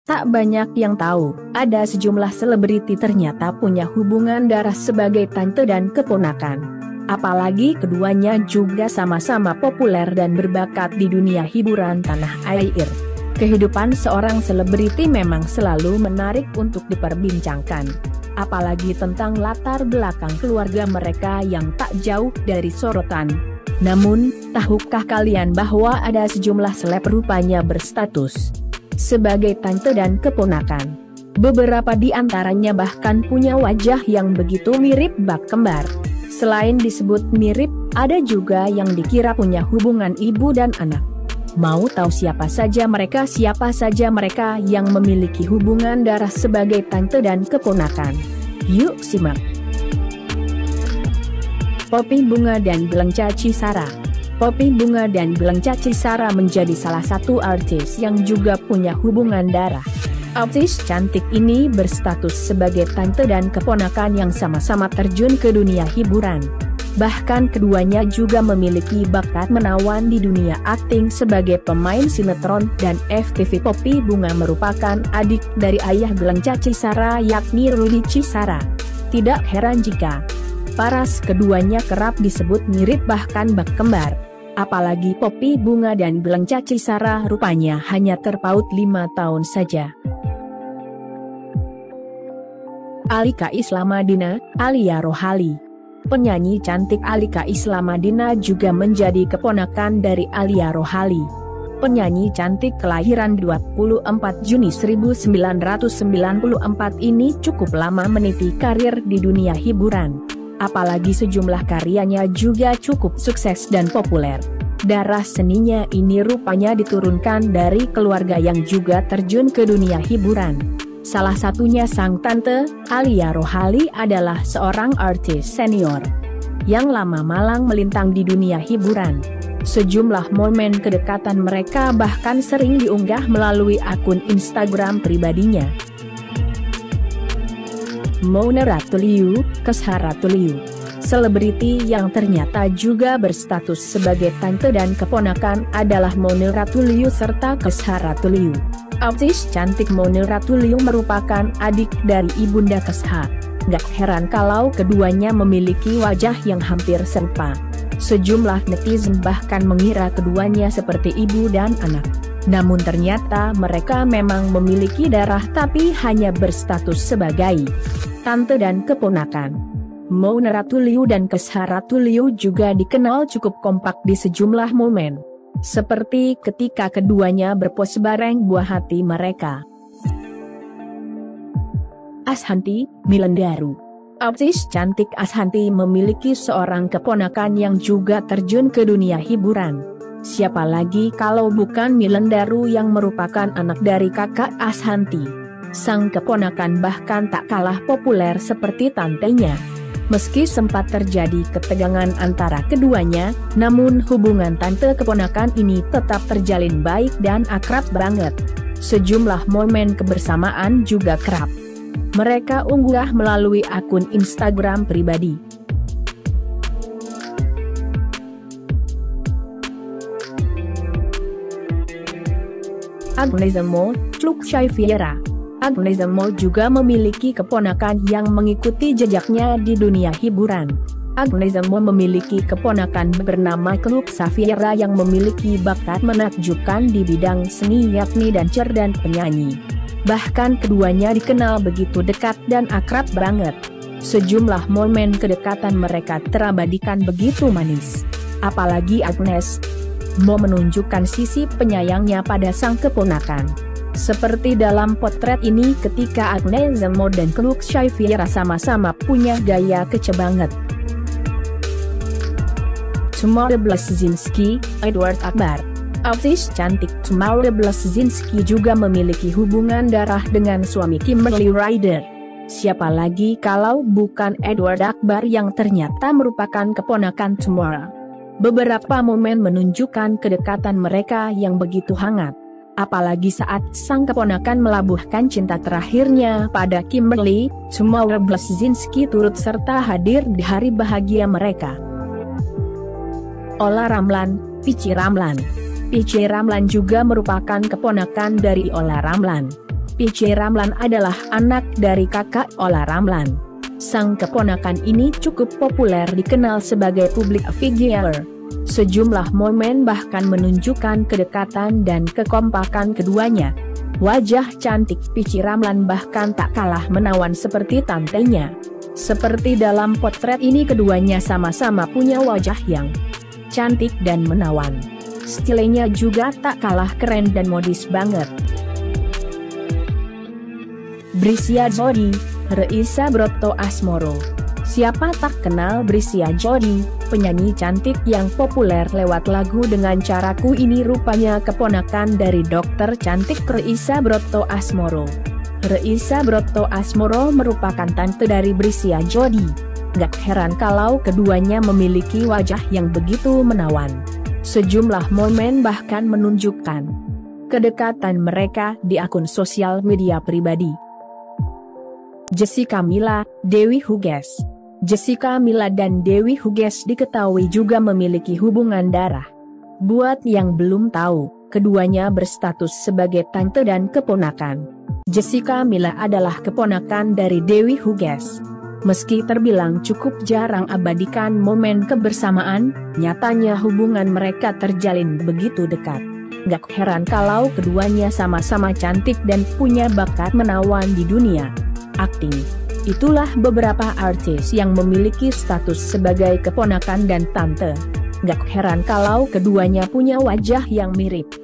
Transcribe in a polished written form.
Tak banyak yang tahu, ada sejumlah selebriti ternyata punya hubungan darah sebagai tante dan keponakan. Apalagi keduanya juga sama-sama populer dan berbakat di dunia hiburan tanah air. Kehidupan seorang selebriti memang selalu menarik untuk diperbincangkan. Apalagi tentang latar belakang keluarga mereka yang tak jauh dari sorotan. Namun, tahukah kalian bahwa ada sejumlah seleb rupanya berstatus sebagai tante dan keponakan? Beberapa di antaranya bahkan punya wajah yang begitu mirip bak kembar. Selain disebut mirip, ada juga yang dikira punya hubungan ibu dan anak. Mau tahu siapa saja mereka yang memiliki hubungan darah sebagai tante dan keponakan? Yuk simak. Poppy Bunga dan Belenca Cisara. Poppy Bunga dan Belenca Cisara menjadi salah satu artis yang juga punya hubungan darah. Artis cantik ini berstatus sebagai tante dan keponakan yang sama-sama terjun ke dunia hiburan. Bahkan keduanya juga memiliki bakat menawan di dunia akting sebagai pemain sinetron dan FTV. Poppy Bunga merupakan adik dari ayah Belenca Cisara yakni Rudi Cisara. Tidak heran jika paras keduanya kerap disebut mirip bahkan bak kembar. Apalagi Poppy Bunga dan Belenca Cisara rupanya hanya terpaut 5 tahun saja. Alika Islamadina, Alia Rohali. Penyanyi cantik Alika Islamadina juga menjadi keponakan dari Alia Rohali. Penyanyi cantik kelahiran 24 Juni 1994 ini cukup lama meniti karir di dunia hiburan. Apalagi sejumlah karyanya juga cukup sukses dan populer. Darah seninya ini rupanya diturunkan dari keluarga yang juga terjun ke dunia hiburan. Salah satunya sang tante, Alia Rohali adalah seorang artis senior yang lama malang melintang di dunia hiburan. Sejumlah momen kedekatan mereka bahkan sering diunggah melalui akun Instagram pribadinya. Mona Ratuliu, Kesha Ratuliu. Selebriti yang ternyata juga berstatus sebagai tante dan keponakan adalah Mona Ratuliu serta Kesha Ratuliu. Artis cantik Mona Ratuliu merupakan adik dari ibunda Kesha. Gak heran kalau keduanya memiliki wajah yang hampir serupa. Sejumlah netizen bahkan mengira keduanya seperti ibu dan anak. Namun ternyata mereka memang memiliki darah tapi hanya berstatus sebagai tante dan keponakan. Mona Ratuliu dan Kesha Ratuliu juga dikenal cukup kompak di sejumlah momen. Seperti ketika keduanya berpose bareng buah hati mereka. Ashanty, Milendaru. Artis cantik Ashanty memiliki seorang keponakan yang juga terjun ke dunia hiburan. Siapa lagi kalau bukan Milendaru yang merupakan anak dari kakak Ashanty. Sang keponakan bahkan tak kalah populer seperti tantenya. Meski sempat terjadi ketegangan antara keduanya, namun hubungan tante keponakan ini tetap terjalin baik dan akrab banget. Sejumlah momen kebersamaan juga kerap mereka unggah melalui akun Instagram pribadi. Agneza Mo, Chloe Chaviera. Agneza Mo juga memiliki keponakan yang mengikuti jejaknya di dunia hiburan. Agneza Mo memiliki keponakan bernama Chloe Chaviera yang memiliki bakat menakjubkan di bidang seni yakni dancer dan penyanyi. Bahkan keduanya dikenal begitu dekat dan akrab banget. Sejumlah momen kedekatan mereka terabadikan begitu manis. Apalagi Agneza Mo menunjukkan sisi penyayangnya pada sang keponakan. Seperti dalam potret ini ketika Agneza Mo dan Chloe Chaviera sama-sama punya gaya kece banget. Tamara Bleszinski, Edward Akbar. Artis cantik Tamara Bleszinski juga memiliki hubungan darah dengan suami Kimberly Ryder. Siapa lagi kalau bukan Edward Akbar yang ternyata merupakan keponakan Tamara. Beberapa momen menunjukkan kedekatan mereka yang begitu hangat. Apalagi saat sang keponakan melabuhkan cinta terakhirnya pada Kimberly, Tamara Bleszinski turut serta hadir di hari bahagia mereka. Olla Ramlan, Pici Ramlan. Pici Ramlan juga merupakan keponakan dari Olla Ramlan. P.C. Ramlan adalah anak dari kakak Ola Ramlan. Sang keponakan ini cukup populer dikenal sebagai public figure. Sejumlah momen bahkan menunjukkan kedekatan dan kekompakan keduanya. Wajah cantik P.C. Ramlan bahkan tak kalah menawan seperti tantenya. Seperti dalam potret ini keduanya sama-sama punya wajah yang cantik dan menawan. Stilenya juga tak kalah keren dan modis banget. Brisya Jody, Reisa Broto Asmoro. Siapa tak kenal Brisya Jody, penyanyi cantik yang populer lewat lagu Dengan Caraku ini rupanya keponakan dari dokter cantik Reisa Broto Asmoro. Reisa Broto Asmoro merupakan tante dari Brisya Jody. Gak heran kalau keduanya memiliki wajah yang begitu menawan. Sejumlah momen bahkan menunjukkan kedekatan mereka di akun sosial media pribadi. Jessica Mila, Dewi Huges. Jessica Mila dan Dewi Huges diketahui juga memiliki hubungan darah. Buat yang belum tahu, keduanya berstatus sebagai tante dan keponakan. Jessica Mila adalah keponakan dari Dewi Huges. Meski terbilang cukup jarang abadikan momen kebersamaan, nyatanya hubungan mereka terjalin begitu dekat. Gak heran kalau keduanya sama-sama cantik dan punya bakat menawan di dunia akting. Itulah beberapa artis yang memiliki status sebagai keponakan dan tante. Gak heran kalau keduanya punya wajah yang mirip.